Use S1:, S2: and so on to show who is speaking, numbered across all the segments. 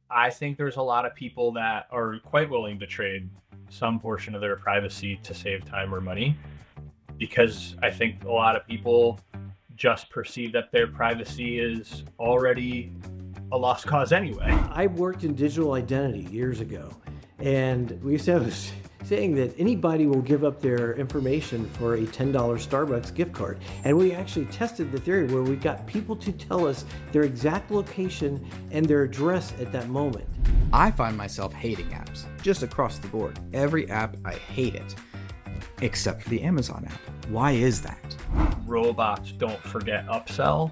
S1: I think there's a lot of people that are quite willing to trade some portion of their privacy to save time or money, because I think a lot of people just perceive that their privacy is already a lost cause anyway.
S2: I worked in digital identity years ago, and we used to have this saying that anybody will give up their information for a $10 Starbucks gift card. And we actually tested the theory where we got people to tell us their exact location and their address at that moment.
S3: I find myself hating apps just across the board. Every app, I hate it, except for the Amazon app. Why is that?
S1: Robots don't forget upsell,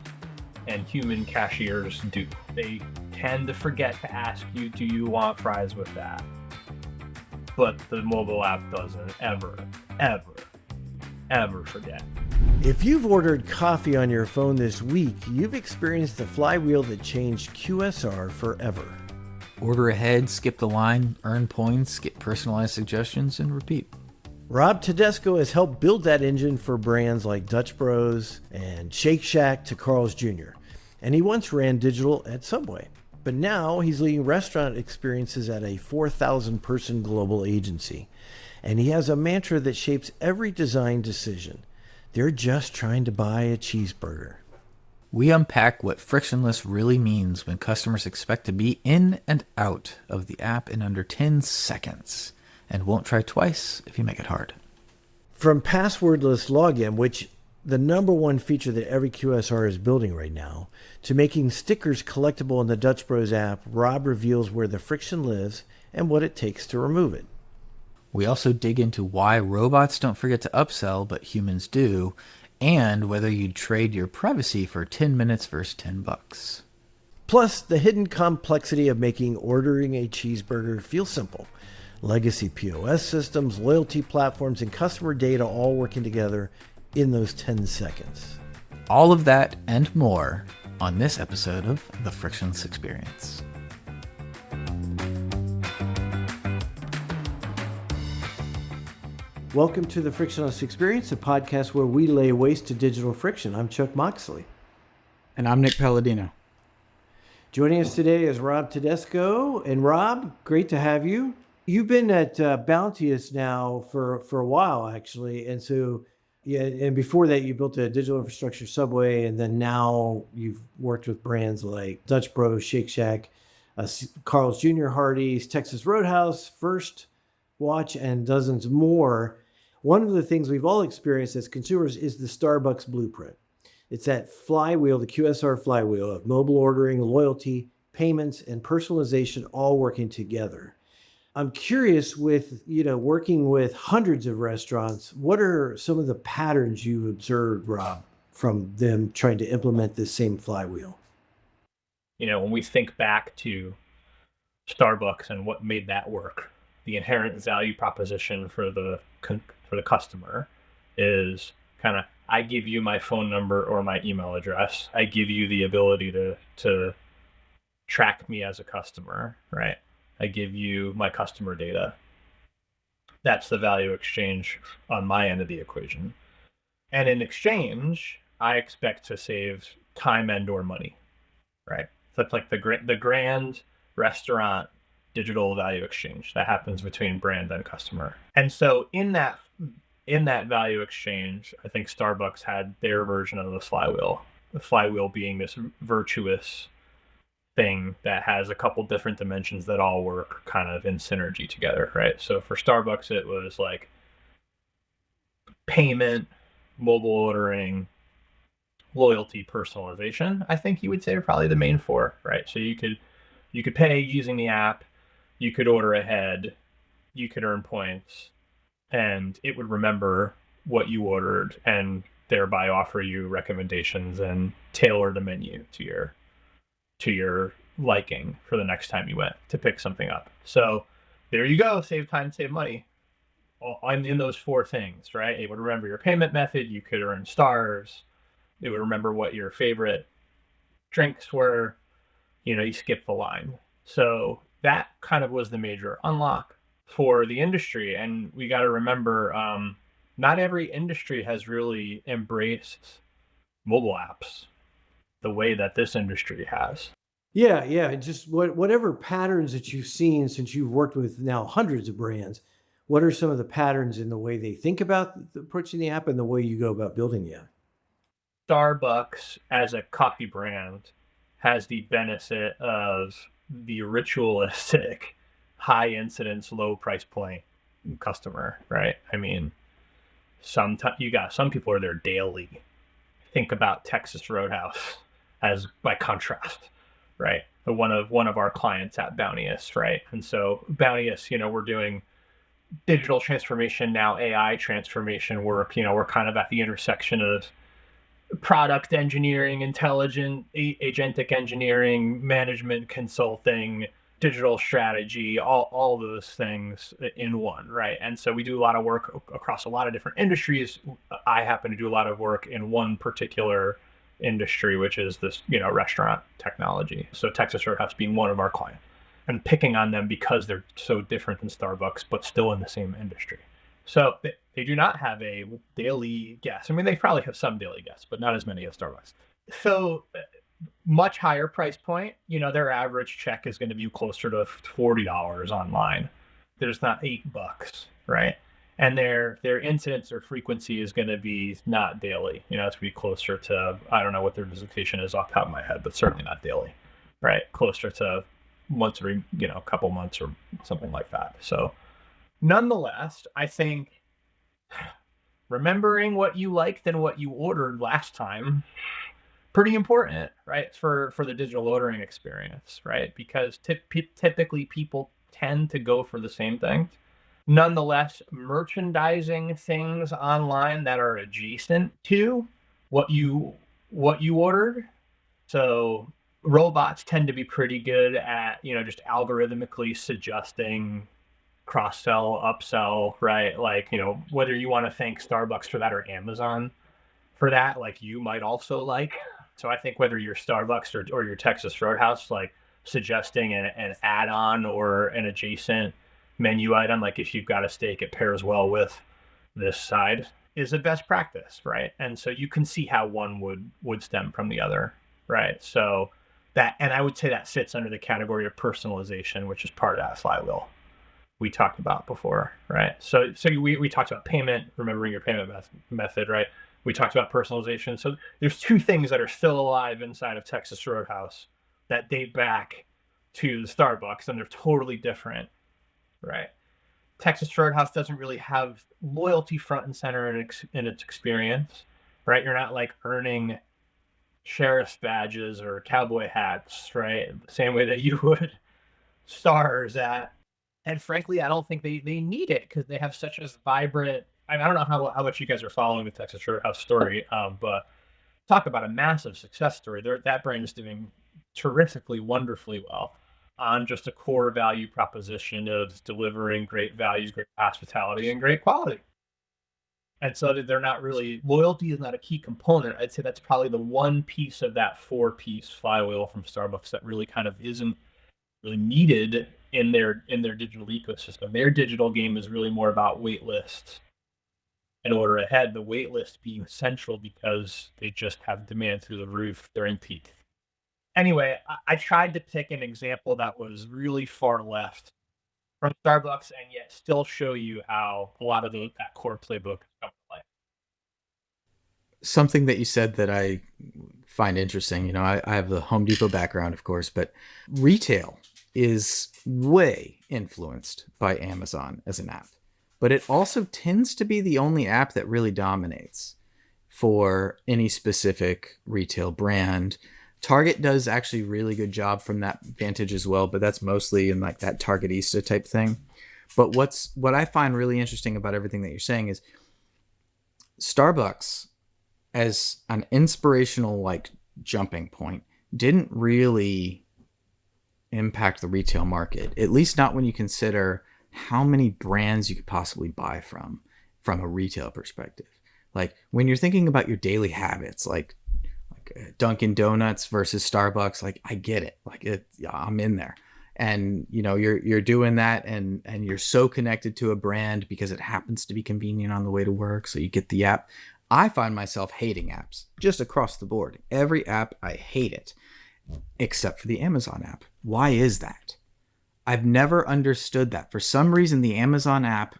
S1: and human cashiers do. They tend to forget to ask you, do you want fries with that? But the mobile app doesn't ever forget.
S2: If you've ordered coffee on your phone this week, you've experienced the flywheel that changed QSR forever.
S3: Order ahead, skip the line, earn points, get personalized suggestions, and repeat.
S2: Rob Tedesco has helped build that engine for brands like Dutch Bros and Shake Shack to Carl's Jr. And he once ran digital at Subway. But now he's leading restaurant experiences at a 4,000-person global agency. And he has a mantra that shapes every design decision. They're just trying to buy a cheeseburger.
S3: We unpack what frictionless really means when customers expect to be in and out of the app in under 10 seconds and won't try twice if you make it hard.
S2: From passwordless login, which the number one feature that every QSR is building right now, to making stickers collectible in the Dutch Bros app, Rob reveals where the friction lives and what it takes to remove it.
S3: We also dig into why robots don't forget to upsell, but humans do, and whether you'd trade your privacy for 10 minutes versus $10.
S2: Plus, the hidden complexity of making ordering a cheeseburger feel simple. Legacy POS systems, loyalty platforms, and customer data all working together in those 10 seconds.
S3: All of that and more on this episode of The Frictionless Experience.
S2: Welcome to The Frictionless Experience, a podcast where we lay waste to digital friction. I'm Chuck Moxley.
S3: And I'm Nick Paladino.
S2: Joining us today is Rob Tedesco. And Rob, great to have you. You've been at Bounteous now for a while, actually. And so, yeah, and before that, you built a digital infrastructure Subway, and then now you've worked with brands like Dutch Bros, Shake Shack, Carl's Jr., Hardee's, Texas Roadhouse, First Watch, and dozens more. One of the things we've all experienced as consumers is the Starbucks blueprint. It's that flywheel, the QSR flywheel of mobile ordering, loyalty, payments, and personalization all working together. I'm curious, with working with hundreds of restaurants, what are some of the patterns you've observed, Rob, from them trying to implement this same flywheel?
S1: When we think back to Starbucks and what made that work, the inherent value proposition for the customer is kind of, I give you my phone number or my email address. I give you the ability to track me as a customer, right? I give you my customer data. That's the value exchange on my end of the equation. And in exchange, I expect to save time and or money, right? So it's like the grand restaurant digital value exchange that happens between brand and customer. And so in that value exchange, I think Starbucks had their version of the flywheel being this virtuous thing that has a couple different dimensions that all work kind of in synergy together, right? So for Starbucks, it was like payment, mobile ordering, loyalty, personalization. I think you would say are probably the main four, right? So you could pay using the app, you could order ahead, you could earn points, and it would remember what you ordered and thereby offer you recommendations and tailor the menu to your liking for the next time you went to pick something up. So there you go, save time, save money. I'm in those four things, right? It would remember your payment method, you could earn stars, it would remember what your favorite drinks were, you skip the line. So that kind of was the major unlock for the industry. And we got to remember, not every industry has really embraced mobile apps the way that this industry has.
S2: Yeah. Just whatever patterns that you've seen since you've worked with now hundreds of brands. What are some of the patterns in the way they think about approaching the app and the way you go about building the app?
S1: Starbucks as a coffee brand has the benefit of the ritualistic, high incidence, low price point customer, right? I mean, sometimes you got some people are there daily. Think about Texas Roadhouse as by contrast, right? One of our clients at Bounteous, right? And so Bounteous, we're doing digital transformation now, AI transformation work. We're kind of at the intersection of product engineering, intelligent agentic engineering, management consulting, digital strategy, all those things in one, right? And so we do a lot of work across a lot of different industries. I happen to do a lot of work in one particular industry, which is this, restaurant technology. So Texas Roadhouse being one of our clients, and picking on them because they're so different than Starbucks, but still in the same industry. So they do not have a daily guest. I mean, they probably have some daily guests, but not as many as Starbucks. So much higher price point. Their average check is going to be closer to $40 online. There's not $8, right? And their incidence or frequency is going to be not daily. It's going to be closer to, I don't know what their visitation is off the top of my head, but certainly not daily, right? Closer to once every, couple months or something like that. So nonetheless, I think remembering what you liked and what you ordered last time, pretty important, right? For the digital ordering experience, right? Because typically people tend to go for the same things. Nonetheless, merchandising things online that are adjacent to what you ordered. So robots tend to be pretty good at, just algorithmically suggesting cross-sell, upsell, right? Like, whether you want to thank Starbucks for that or Amazon for that, like you might also like. So I think whether you're Starbucks or your Texas Roadhouse, like suggesting an add-on or an adjacent menu item, like if you've got a steak, it pairs well with this side, is a best practice, right? And so you can see how one would stem from the other, right? So that, and I would say that fits under the category of personalization, which is part of that flywheel we talked about before, right? So we talked about payment, remembering your payment method, right? We talked about personalization. So there's two things that are still alive inside of Texas Roadhouse that date back to the Starbucks, and they're totally different, right? Texas Roadhouse doesn't really have loyalty front and center in its experience, right? You're not like earning sheriff's badges or cowboy hats, right? The same way that you would stars at. And frankly, I don't think they need it because they have such a vibrant. I don't know how much you guys are following the Texas Roadhouse story, but talk about a massive success story. That brand is doing terrifically, wonderfully well on just a core value proposition of delivering great values, great hospitality, and great quality. And so they're not really, loyalty is not a key component. I'd say that's probably the one piece of that 4-piece flywheel from Starbucks that really kind of isn't really needed in their digital ecosystem. Their digital game is really more about wait lists and order ahead, the wait list being central because they just have demand through the roof during peak. Anyway, I tried to pick an example that was really far left from Starbucks and yet still show you how a lot of that core playbook comes to life.
S3: Something that you said that I find interesting, I have the Home Depot background, of course, but retail is way influenced by Amazon as an app. But it also tends to be the only app that really dominates for any specific retail brand. Target does actually a really good job from that vantage as well, but that's mostly in like that Targetista type thing. But what I find really interesting about everything that you're saying is Starbucks as an inspirational like jumping point didn't really impact the retail market, at least not when you consider how many brands you could possibly buy from a retail perspective. Like when you're thinking about your daily habits, like Dunkin' Donuts versus Starbucks, like I get it, I'm in there, and you're doing that, and you're so connected to a brand because it happens to be convenient on the way to work, so you get the app. I find myself hating apps just across the board. Every app, I hate it. except for the Amazon app. Why is that? I've never understood that. For some reason, the Amazon app,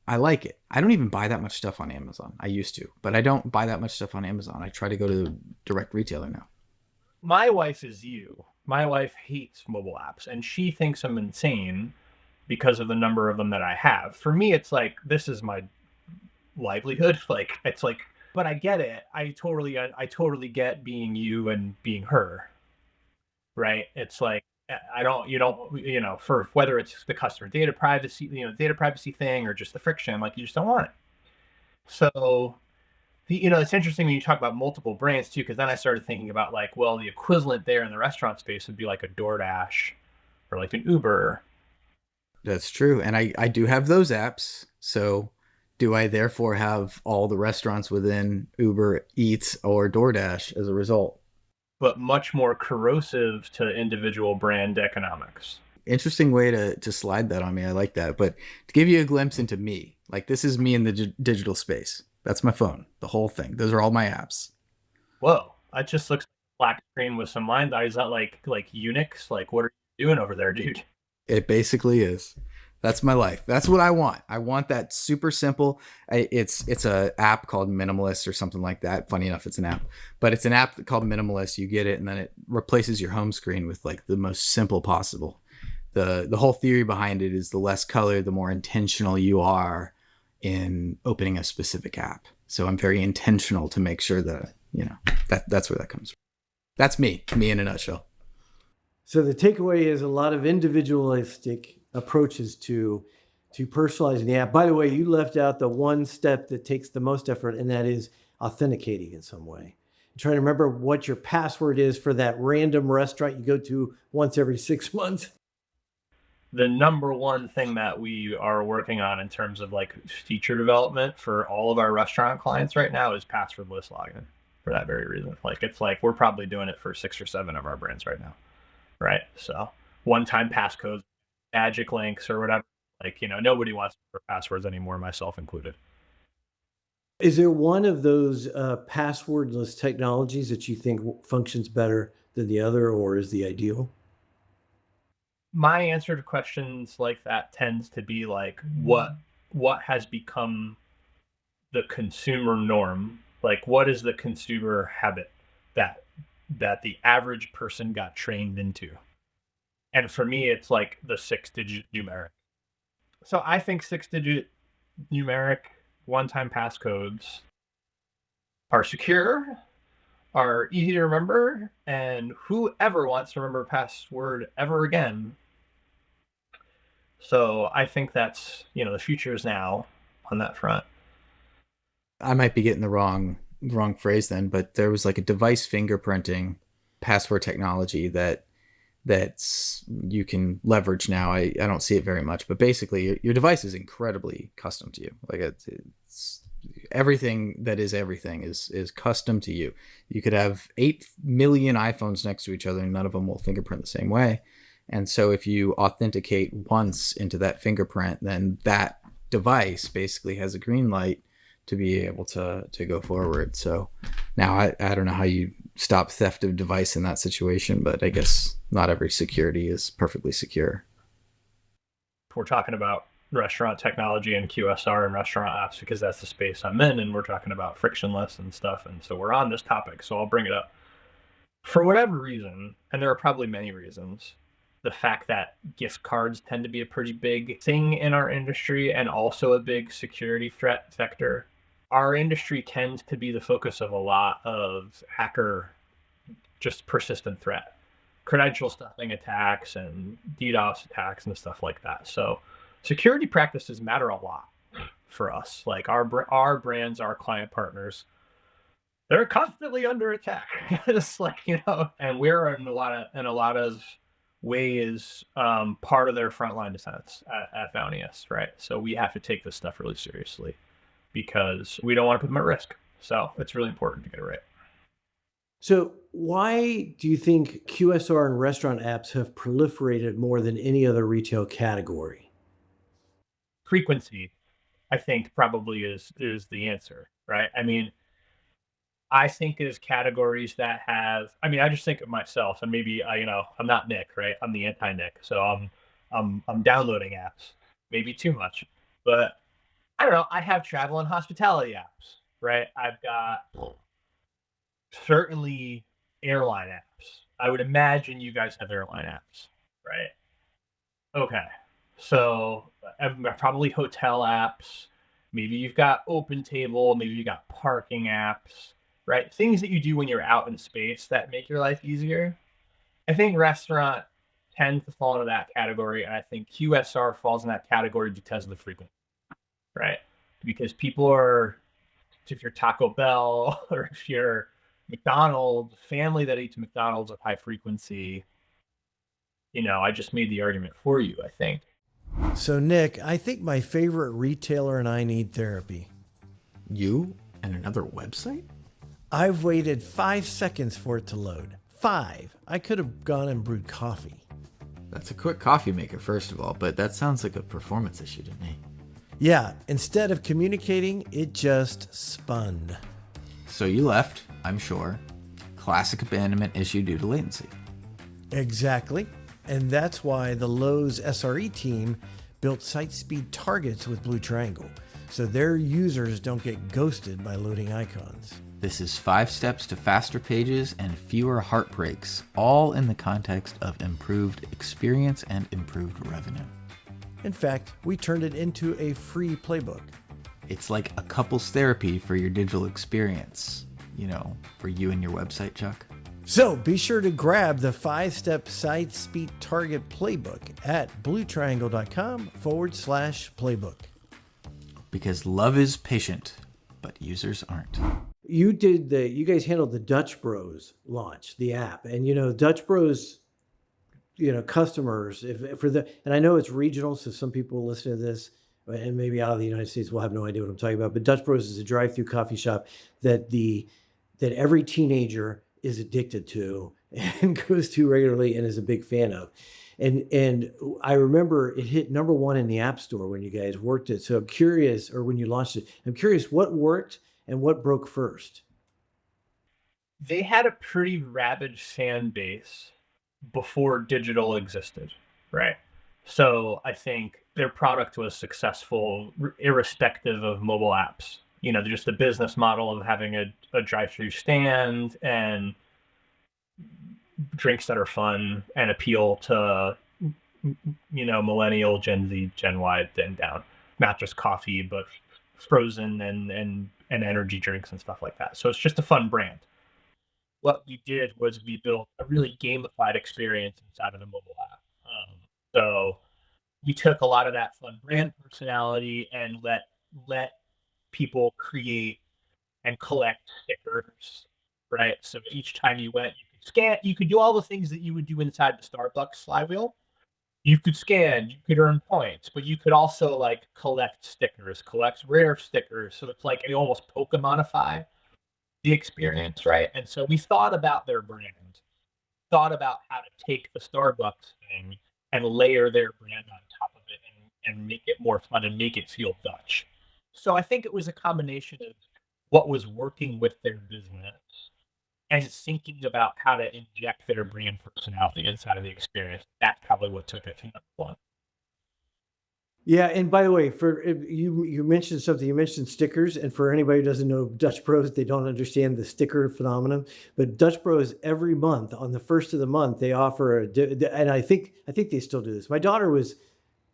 S3: I like it. I don't even buy that much stuff on Amazon. I used to, but I don't buy that much stuff on Amazon. I try to go to a direct retailer now.
S1: My wife is you. My wife hates mobile apps, and she thinks I'm insane because of the number of them that I have. For me, it's like, this is my livelihood. Like, it's like, but I get it. I totally get being you and being her, right? It's like, you know, for whether it's the customer data privacy thing, or just the friction, like, you just don't want it. So, it's interesting when you talk about multiple brands too, because then I started thinking about, like, well, the equivalent there in the restaurant space would be like a DoorDash or like an Uber.
S3: That's true. And I do have those apps. So do I therefore have all the restaurants within Uber Eats or DoorDash as a result?
S1: But much more corrosive to individual brand economics.
S3: Interesting way to slide that on me. I like that. But to give you a glimpse into me, like, this is me in the digital space. That's my phone, the whole thing. Those are all my apps.
S1: Whoa, that just looks like a black screen with some lines. Is that like Unix? Like, what are you doing over there, dude?
S3: It basically is. That's my life. That's what I want. I want that super simple. It's a app called Minimalist or something like that. Funny enough, it's an app, but it's an app called Minimalist. You get it, and then it replaces your home screen with, like, the most simple possible. The whole theory behind it is the less color, the more intentional you are in opening a specific app. So I'm very intentional to make sure that, that's where that comes from. That's me in a nutshell.
S2: So the takeaway is a lot of individualistic approaches to personalizing the app. By the way, you left out the one step that takes the most effort, and that is authenticating in some way. Trying to remember what your password is for that random restaurant you go to once every 6 months.
S1: The number one thing that we are working on in terms of, like, feature development for all of our restaurant clients right now is passwordless login, for that very reason. Like, it's like we're probably doing it for 6 or 7 of our brands right now, right? So one-time passcodes, magic links, or whatever. Like, nobody wants for passwords anymore, myself included.
S2: Is there one of those passwordless technologies that you think functions better than the other, or is the ideal?
S1: My answer to questions like that tends to be like, what has become the consumer norm? Like, what is the consumer habit that the average person got trained into? And for me, it's like the 6-digit numeric. So I think 6-digit numeric one-time passcodes are secure, are easy to remember, and whoever wants to remember a password ever again. So I think that's, the future is now on that front.
S3: I might be getting the wrong phrase then, but there was like a device fingerprinting password technology that's you can leverage now. I don't see it very much, but basically your device is incredibly custom to you. Like, it's everything that is everything is custom to you. You could have 8 million iPhones next to each other and none of them will fingerprint the same way. And so if you authenticate once into that fingerprint, then that device basically has a green light to be able to go forward. So now I don't know how you stop theft of device in that situation, but I guess not every security is perfectly secure.
S1: We're talking about restaurant technology and QSR and restaurant apps because that's the space I'm in, and we're talking about frictionless and stuff. And so we're on this topic, so I'll bring it up. For whatever reason, and there are probably many reasons, the fact that gift cards tend to be a pretty big thing in our industry and also a big security threat sector. Our industry tends to be the focus of a lot of hacker, just persistent threat, credential stuffing attacks and DDoS attacks and stuff like that. So security practices matter a lot for us. Like, our brands, our client partners, they're constantly under attack. It's like, and we're in a lot of ways part of their frontline defense at Bounteous, right? So we have to take this stuff really seriously because we don't want to put them at risk. So it's really important to get it right.
S2: So why do you think QSR and restaurant apps have proliferated more than any other retail category?
S1: Frequency, I think, probably is the answer, right? I mean, I think is categories that have. I mean, I just think of myself, and maybe I'm not Nick, right? I'm the anti-Nick, so I'm downloading apps, maybe too much, but I don't know. I have travel and hospitality apps, right? I've got certainly airline apps. I would imagine you guys have airline apps, right? Okay. So probably hotel apps. Maybe you've got Open Table. Maybe you got parking apps, right? Things that you do when you're out in space that make your life easier. I think restaurant tends to fall into that category, and I think QSR falls in that category because of the frequency, right? Because people are, if you're Taco Bell or if you're McDonald's, family that eats McDonald's at high frequency, I just made the argument for you, I think.
S2: So, Nick, I think my favorite retailer and I need therapy.
S3: You and another website?
S2: I've waited 5 seconds for it to load. 5. I could have gone and brewed coffee.
S3: That's a quick coffee maker, first of all, but that sounds like a performance issue to me.
S2: Yeah, instead of communicating, it just spun.
S3: So you left, I'm sure. Classic abandonment issue due to latency.
S2: Exactly. And that's why the Lowe's SRE team built site speed targets with Blue Triangle, so their users don't get ghosted by loading icons.
S3: This is 5 steps to faster pages and fewer heartbreaks, all in the context of improved experience and improved revenue.
S2: In fact, we turned it into a free playbook.
S3: It's like a couples therapy for your digital experience, for you and your website, Chuck.
S2: So be sure to grab the 5-step site speed target playbook at bluetriangle.com/playbook.
S3: Because love is patient, but users aren't.
S2: You guys handled the Dutch Bros launch, the app, and Dutch Bros, customers, and I know it's regional, so some people listen to this and maybe out of the United States will have no idea what I'm talking about. But Dutch Bros is a drive-through coffee shop that every teenager is addicted to and goes to regularly and is a big fan of. And I remember it hit number 1 in the App Store when you guys worked it. So I'm curious, or when you launched it, I'm curious what worked and what broke first.
S1: They had a pretty rabid fan base before digital existed, right? So I think their product was successful irrespective of mobile apps. Just the business model of having a drive-through stand and drinks that are fun and appeal to, millennial, Gen Z, Gen Y, and down. Not just coffee, but frozen and energy drinks and stuff like that. So it's just a fun brand. What we did was we built a really gamified experience inside of the mobile app. So we took a lot of that fun brand personality and let people create and collect stickers, right? So each time you went, you could scan, you could do all the things that you would do inside the Starbucks flywheel. You could scan, you could earn points, but you could also collect stickers, collect rare stickers. So it's like you almost Pokemonify the experience, right? And so we thought about their brand, thought about how to take the Starbucks thing and layer their brand on top of it and make it more fun and make it feel Dutch. So I think it was a combination of what was working with their business and thinking about how to inject their brand personality inside of the experience. That's probably what took it to number 1.
S2: Yeah, and by the way, for you mentioned something. You mentioned stickers, and for anybody who doesn't know Dutch Bros, they don't understand the sticker phenomenon. But Dutch Bros, every month on the first of the month, they offer and I think they still do this. My daughter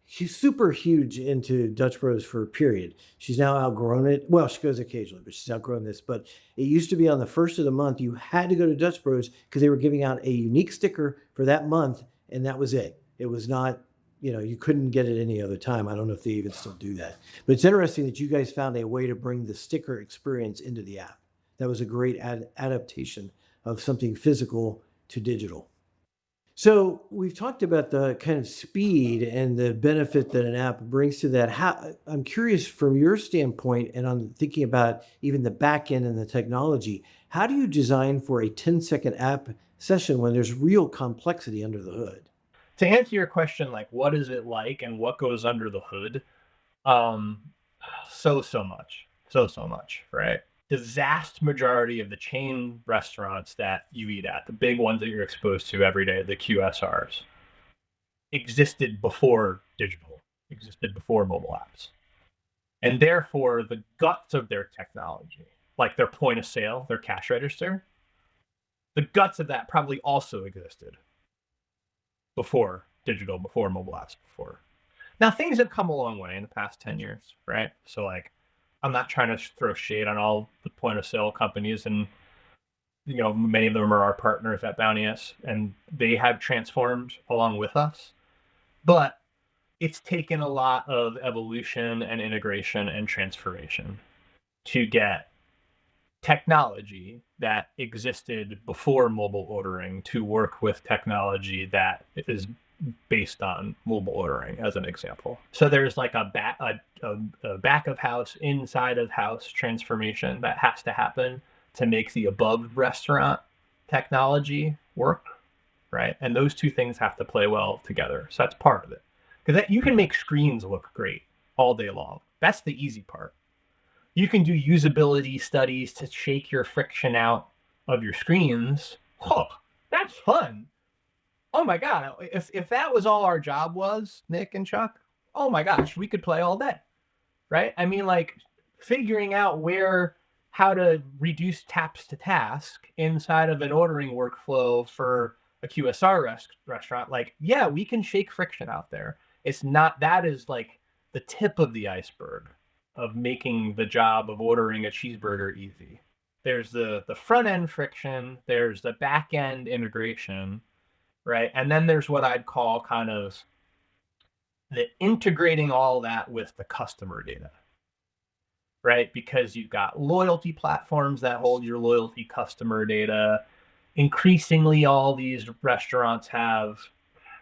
S2: she's super huge into Dutch Bros for a period. She's now outgrown it. Well, she goes occasionally, but she's outgrown this. But it used to be on the first of the month, you had to go to Dutch Bros because they were giving out a unique sticker for that month, and that was it. It was not, you couldn't get it any other time. I don't know if they even still do that. But it's interesting that you guys found a way to bring the sticker experience into the app. That was a great adaptation of something physical to digital. So we've talked about the kind of speed and the benefit that an app brings to that. I'm curious from your standpoint, and I'm thinking about even the back end and the technology, how do you design for a 10-second app session when there's real complexity under the hood?
S1: To answer your question, what is it like and what goes under the hood? So much, right? the vast majority of the chain restaurants that you eat at, the big ones that you're exposed to every day, the QSRs, existed before digital, existed before mobile apps. And therefore, the guts of their technology, like their point of sale, their cash register, the guts of that probably also existed before digital, before mobile apps, before. Now, things have come a long way in the past 10 years, right? So, like, I'm not trying to throw shade on all the point of sale companies, and many of them are our partners at Bounteous, and they have transformed along with us. But it's taken a lot of evolution and integration and transformation to get technology that existed before mobile ordering to work with technology that is based on mobile ordering, as an example. So there's like a back of house, inside of house transformation that has to happen to make the above restaurant technology work, right? And those two things have to play well together. So that's part of it. Because you can make screens look great all day long. That's the easy part. You can do usability studies to shake your friction out of your screens. Oh, that's fun. Oh my God. If that was all our job was, Nick and Chuck, oh my gosh, we could play all day, right? I mean, like, figuring out how to reduce taps to task inside of an ordering workflow for a QSR restaurant, like, yeah, we can shake friction out there. It's not, that is like the tip of the iceberg of making the job of ordering a cheeseburger easy. There's the front end friction, there's the back end integration, right? And then there's what I'd call kind of the integrating all that with the customer data, right? Because you've got loyalty platforms that hold your loyalty customer data. Increasingly, all these restaurants have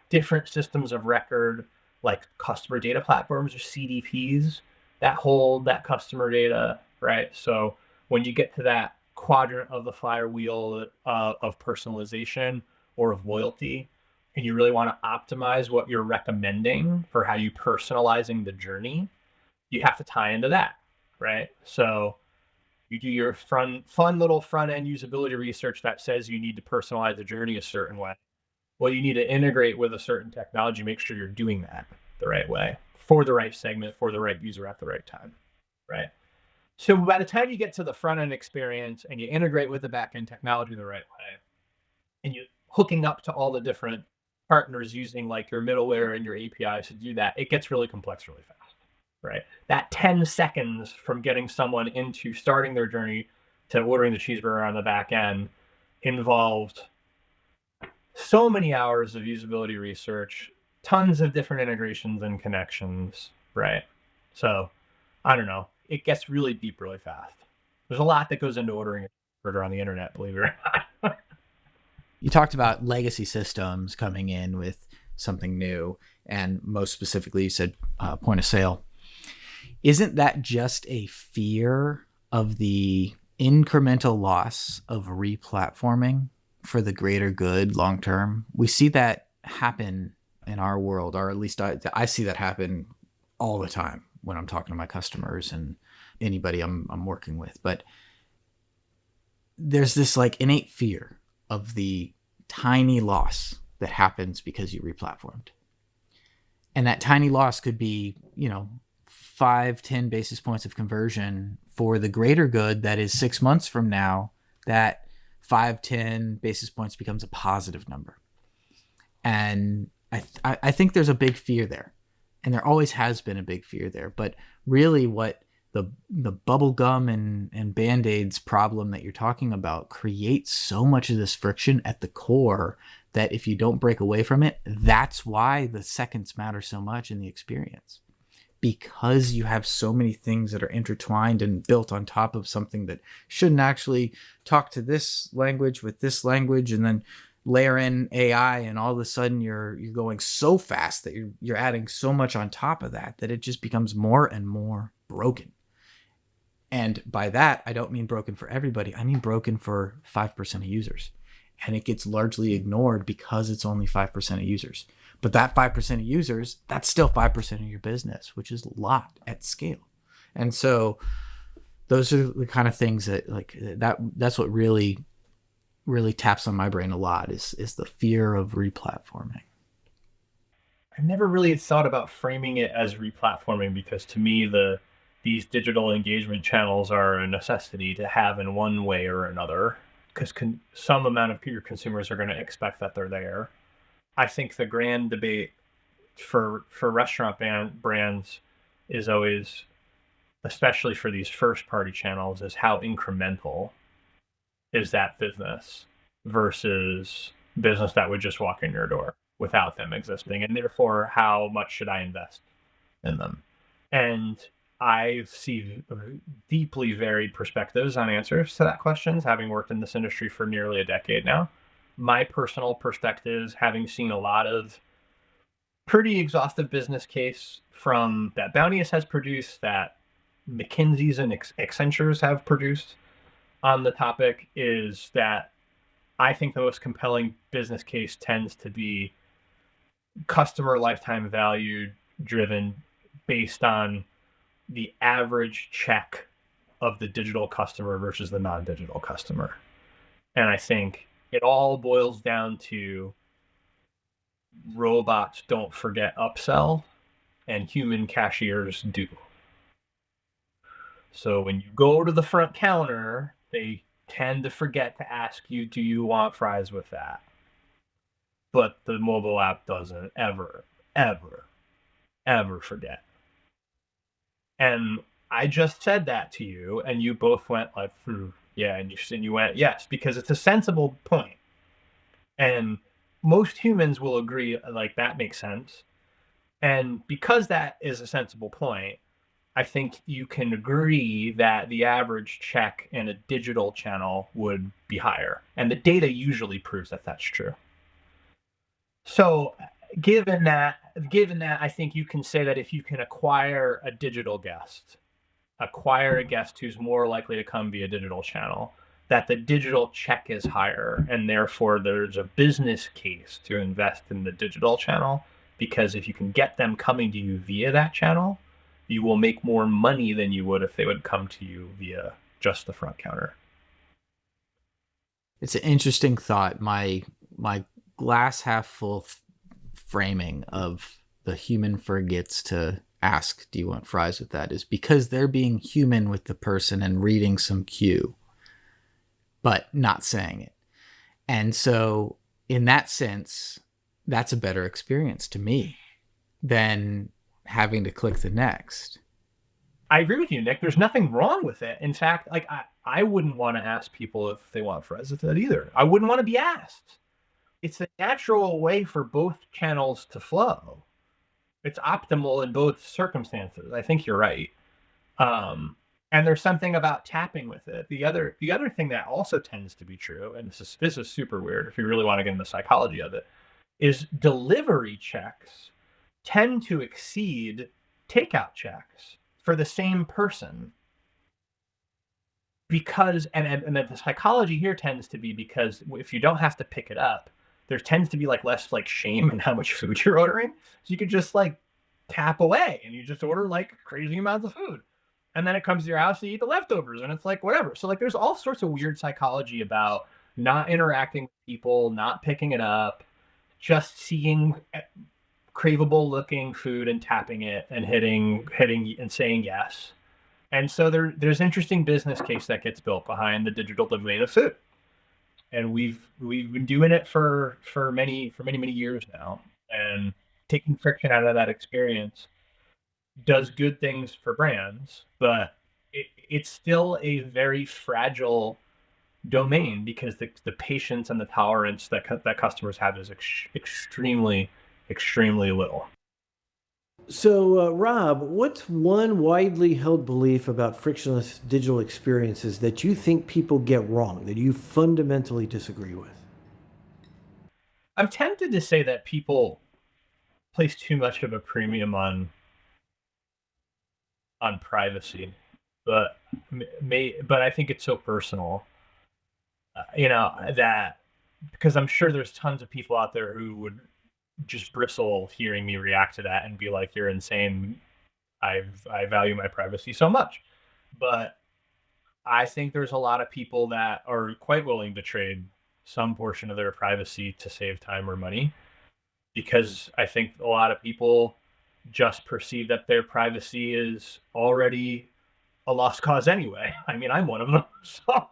S1: different systems of record, like customer data platforms or CDPs that hold that customer data, right? So when you get to that quadrant of the flywheel of personalization or of loyalty, and you really want to optimize what you're recommending for how you personalizing the journey, you have to tie into that, right? So you do your fun little front end usability research that says you need to personalize the journey a certain way. Well, you need to integrate with a certain technology, make sure you're doing that the right way for the right segment, for the right user at the right time, right? So by the time you get to the front end experience and you integrate with the back end technology the right way, and you're hooking up to all the different partners using like your middleware and your APIs to do that, it gets really complex really fast, right? That 10 seconds from getting someone into starting their journey to ordering the cheeseburger on the back end involved so many hours of usability research, tons of different integrations and connections, right? So, I don't know. It gets really deep really fast. There's a lot that goes into ordering a burger on the internet, believe it or not.
S3: You talked about legacy systems coming in with something new, and most specifically, you said point of sale. Isn't that just a fear of the incremental loss of replatforming for the greater good long term? We see that happen in our world, or at least I see that happen all the time when I'm talking to my customers and anybody I'm working with. But there's this like innate fear of the tiny loss that happens because you replatformed. And that tiny loss could be, 5-10 basis points of conversion for the greater good that is 6 months from now, that 5-10 basis points becomes a positive number. And I think there's a big fear there. And there always has been a big fear there. But really what the bubble gum and Band-Aids problem that you're talking about creates so much of this friction at the core that if you don't break away from it, that's why the seconds matter so much in the experience. Because you have so many things that are intertwined and built on top of something that shouldn't actually talk to this language with this language, and then layer in AI, and all of a sudden you're going so fast that you're adding so much on top of that it just becomes more and more broken. And by that, I don't mean broken for everybody. I mean broken for 5% of users. And it gets largely ignored because it's only 5% of users. But that 5% of users, that's still 5% of your business, which is a lot at scale. And so those are the kind of things that that's what really taps on my brain a lot is the fear of replatforming.
S1: I never really thought about framing it as replatforming, because to me these digital engagement channels are a necessity to have in one way or another, because some amount of your consumers are going to expect that they're there. I think the grand debate for restaurant brands is always, especially for these first party channels, is how incremental is that business versus business that would just walk in your door without them existing, and therefore how much should I invest in them? And I see deeply varied perspectives on answers to that question, having worked in this industry for nearly a decade now. My personal perspectives, having seen a lot of pretty exhaustive business case from that Bounteous has produced, that McKinsey's and Accenture's have produced on the topic, is that I think the most compelling business case tends to be customer lifetime value driven, based on the average check of the digital customer versus the non-digital customer. And I think it all boils down to robots don't forget upsell and human cashiers do. So when you go to the front counter, they tend to forget to ask you, do you want fries with that? But the mobile app doesn't ever, ever, ever forget. And I just said that to you, and you both went like, yeah, and you went, yes, because it's a sensible point. And most humans will agree, like, that makes sense. And because that is a sensible point, I think you can agree that the average check in a digital channel would be higher. And the data usually proves that that's true. So given that, I think you can say that if you can acquire a digital guest, acquire a guest who's more likely to come via digital channel, that the digital check is higher, and therefore there's a business case to invest in the digital channel, because if you can get them coming to you via that channel, you will make more money than you would if they would come to you via just the front counter.
S3: It's an interesting thought. My glass half full framing of the human forgets to ask, do you want fries with that, is because they're being human with the person and reading some cue, but not saying it. And so in that sense, that's a better experience to me than having to click the next.
S1: I agree with you, Nick. There's nothing wrong with it. In fact, like I wouldn't want to ask people if they want fries with that either. I wouldn't want to be asked. It's a natural way for both channels to flow. It's optimal in both circumstances. I think you're right. And there's something about tapping with it. The other thing that also tends to be true, and this is super weird if you really want to get into the psychology of it, is delivery checks tend to exceed takeout checks for the same person. Because and the psychology here tends to be, because if you don't have to pick it up, there tends to be like less like shame in how much food you're ordering. So you could just like tap away and you just order like crazy amounts of food. And then it comes to your house, you eat the leftovers, and it's like whatever. So like there's all sorts of weird psychology about not interacting with people, not picking it up, just seeing craveable looking food and tapping it and hitting and saying yes. And so there's interesting business case that gets built behind the digital domain of food. And we've been doing it for many years now. And taking friction out of that experience does good things for brands, but it's still a very fragile domain, because the patience and the tolerance that customers have is extremely little.
S2: So, Rob, what's one widely held belief about frictionless digital experiences that you think people get wrong, that you fundamentally disagree with?
S1: I'm tempted to say that people place too much of a premium on privacy, but I think it's so personal, that, because I'm sure there's tons of people out there who would just bristle hearing me react to that and be like, you're insane. I value my privacy so much. But I think there's a lot of people that are quite willing to trade some portion of their privacy to save time or money, because I think a lot of people just perceive that their privacy is already a lost cause anyway. I mean, I'm one of them. So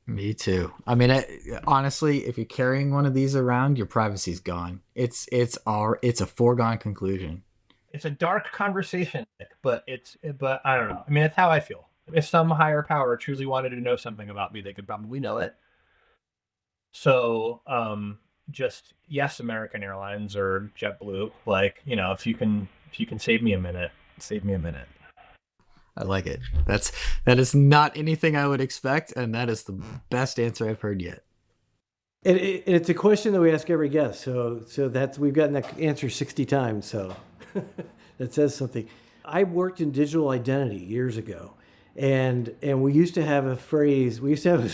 S3: Me too. I mean, honestly, if you're carrying one of these around, your privacy's gone. It's a foregone conclusion.
S1: it's a dark conversation, Nick, but I don't know. I mean, it's how I feel. If some higher power truly wanted to know something about me, they could probably know it. So, just yes, American Airlines or JetBlue, like, if you can save me a minute, save me a minute.
S3: I like it. That is not anything I would expect, and that is the best answer I've heard yet.
S2: And it's a question that we ask every guest. So we've gotten that answer 60 times. So that says something. I worked in digital identity years ago, and we used to have a phrase. We used to have a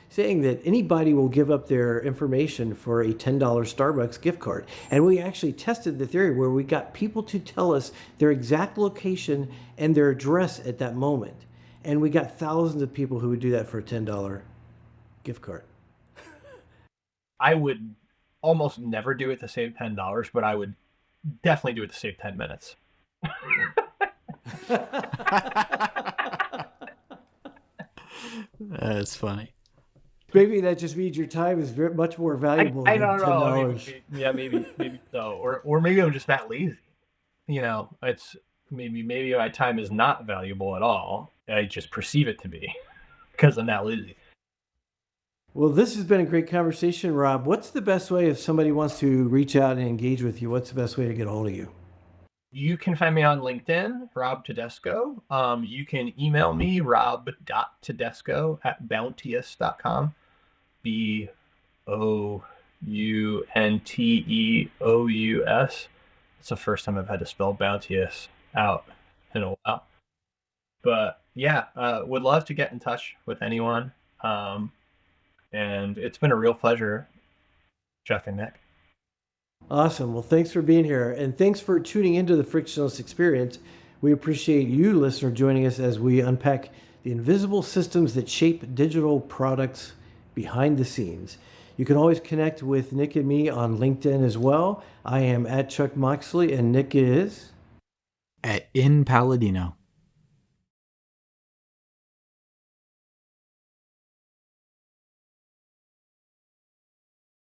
S2: saying that anybody will give up their information for a $10 Starbucks gift card. And we actually tested the theory where we got people to tell us their exact location and their address at that moment. And we got thousands of people who would do that for a $10 gift card.
S1: I would almost never do it to save $10, but I would definitely do it to save 10 minutes.
S3: That's funny.
S2: Maybe that just means your time is much more valuable
S1: I
S2: than
S1: don't know.
S2: $10.
S1: I mean, maybe so. Or maybe I'm just that lazy. It's maybe my time is not valuable at all. I just perceive it to be because I'm that lazy.
S2: Well, this has been a great conversation, Rob. What's the best way if somebody wants to reach out and engage with you? What's the best way to get a hold of you?
S1: You can find me on LinkedIn, Rob Tedesco. You can email me, rob.tedesco@bounteous.com. BOUNTEOUS. It's the first time I've had to spell bounteous out in a while. But yeah, would love to get in touch with anyone. And it's been a real pleasure, Jeff and Nick.
S2: Awesome. Well, thanks for being here. And thanks for tuning into the Frictionless Experience. We appreciate you, listener, joining us as we unpack the invisible systems that shape digital products behind the scenes. You can always connect with Nick and me on LinkedIn as well. I am at Chuck Moxley, and Nick is
S3: In Paladino.